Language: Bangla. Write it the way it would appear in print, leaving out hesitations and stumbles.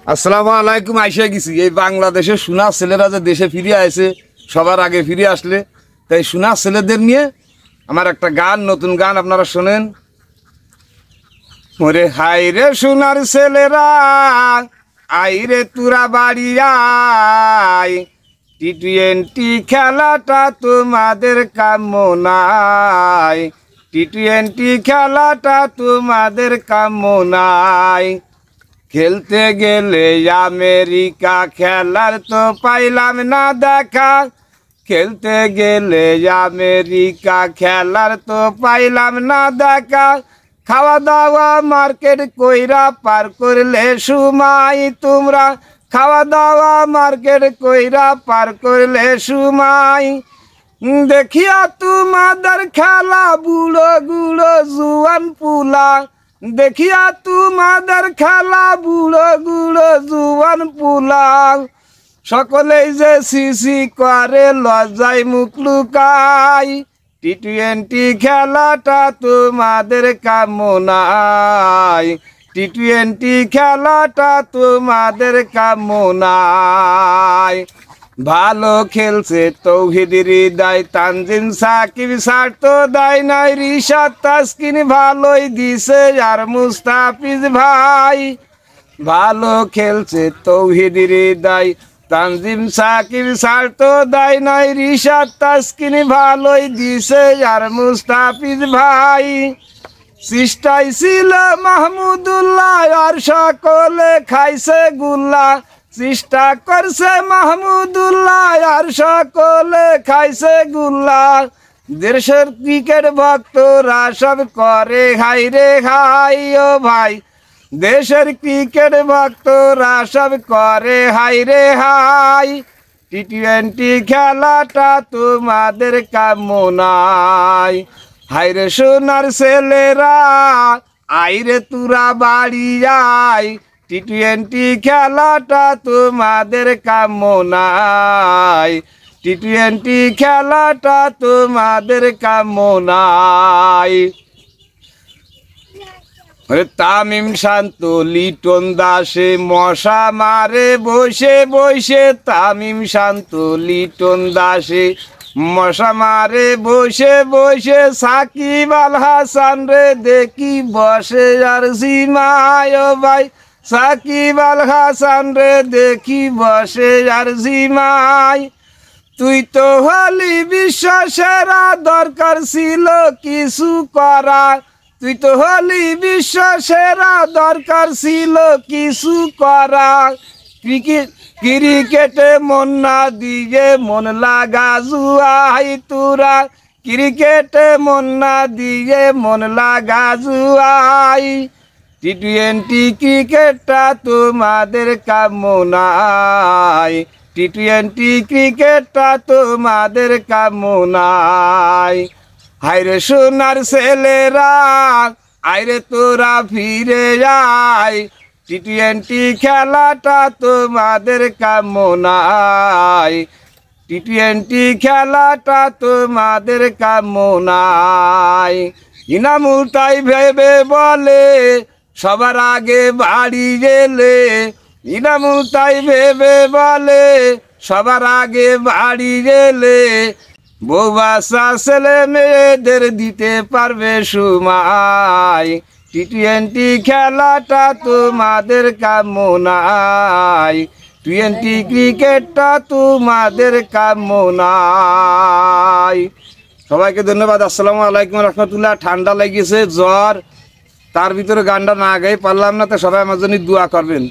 আসসালামু আলাইকুম। আইসা গেছি এই বাংলাদেশের সোনা ছেলেরা যে দেশে ফিরে আসে, সবার আগে ফিরে আসলে, তাই সোনা ছেলেদের নিয়ে আমার একটা গান, নতুন গান আপনারা শোনেন। ওরে হাই রে সোনার ছেলেরা, আইরে তুরা বাড়ি আয়, টি-20 খেলাটা তোমাদের কাম্য নাই, টি-20 খেলাটা তোমাদের কাম্য নাই। খেলতে গেলে আমেরিকা, খেলার তো পাইলাম না দেখা, খেলতে গেলে আমেরিকা, খেলার তো পাইলাম না দেখা। খাওয়া দাওয়া মার্কেট কইরা পার করলে সময় তোমরা, খাওয়া দাওয়া মার্কেট কইরা পার করলে সময়। দেখিয়া তোমাদের খেলা বুড়ো গুড়ো জুয়ান পুলা, দেখিয়া তোমাদের খেলা বুড়ো গুড়ো জুয়ান পুলা। সকলেই যে সিসি করে লজ্জায় মুখ লুকাই, টি-20 খেলাটা তোমাদের কাম্য নাই, টি-20 খেলাটা তোমাদের কাম্য নাই। ভালো খেলছে তৌহিদ হৃদয়, তানজিম সাকিব ছাড় তো দেয় নাই, রিশাদ তাসকিন ভালোই দিছে আর মুস্তাফিজ ভাই। ভালো খেলছে তৌহিদ হৃদয়, তানজিম সাকিব ছাড় তো দেয় নাই, রিশাদ তাসকিন ভালোই দিছে আর মুস্তাফিজ ভাই। চেষ্টাই ছিল মাহমুদুল্লাহ আর সকলে খাইছে গুল্লা, চেষ্টা করছে মাহমুদুল্লাহ আর সকলে খাইছে গুল্লা। দেশের ক্রিকেট ভক্তরা সব করে হাই রে হাই ও ভাই, দেশের ক্রিকেট ভক্তরা সব করে হাই রে হাই। টি-20 খেলাটা তোমাদের কাম্য নাই। হাইরে সোনার ছেলেরা, আইরে তুরা বাড়ি আয়, টি-20 খেলাটা তোমাদের কাম্য নাই, টি-20 খেলাটা তোমাদের কাম্য নাই। তামিম শান্ত লিটন দাসে মশা মারে বসে বসে, তামিম শান্ত লিটন দাসে মশা মারে বসে বসে। সাকিব আল হাসান রে দেখি বসে আর জিমায় ভাই, সাকিব আল হাসান রে দেখি বসে আর জিমায়। তুই তো হলি বিশ্ব সেরা, দরকার ছিল কিছু করা, তুই তো হলি বিশ্ব সেরা, দরকার ছিল কিছু করা। ক্রিকেটে মন না দিয়ে মন লাগা জুয়াই তোরা, ক্রিকেটে মন না দিয়ে মন লাগা জুয়াই। টি-20 ক্রিকেটটা তোমাদের কাম্য নাই, টি-20 ক্রিকেটটা তোমাদের কাম্য নাই। হাইরে সোনার ছেলেরা, আইরে তোরা ফিরে যায়, টি-20 খেলাটা তোমাদের কাম্য নাই, টি-20 খেলাটা তোমাদের কাম্য নাই। ইনামুল তাই ভেবে বলে সবার আগে বাড়ি গেলে, ইনামুল তাই ভেবে বলে সবার আগে বাড়ি গেলে, বউ বাচ্চা ছেলে মেয়েদের দিতে পারবে সময়। টি-20 খেলাটা তোমাদের কাম্য নাই, টি-20 ক্রিকেটটা তোমাদের কাম্য নাই। সবাইকে ধন্যবাদ। আসসালামু আলাইকুম রহমতুল্লাহ। ঠান্ডা লেগেছে, জ্বর, তার ভিতরে গানটা না গাই পারলাম না, তো সবাই আমার জন্য দোয়া করবেন।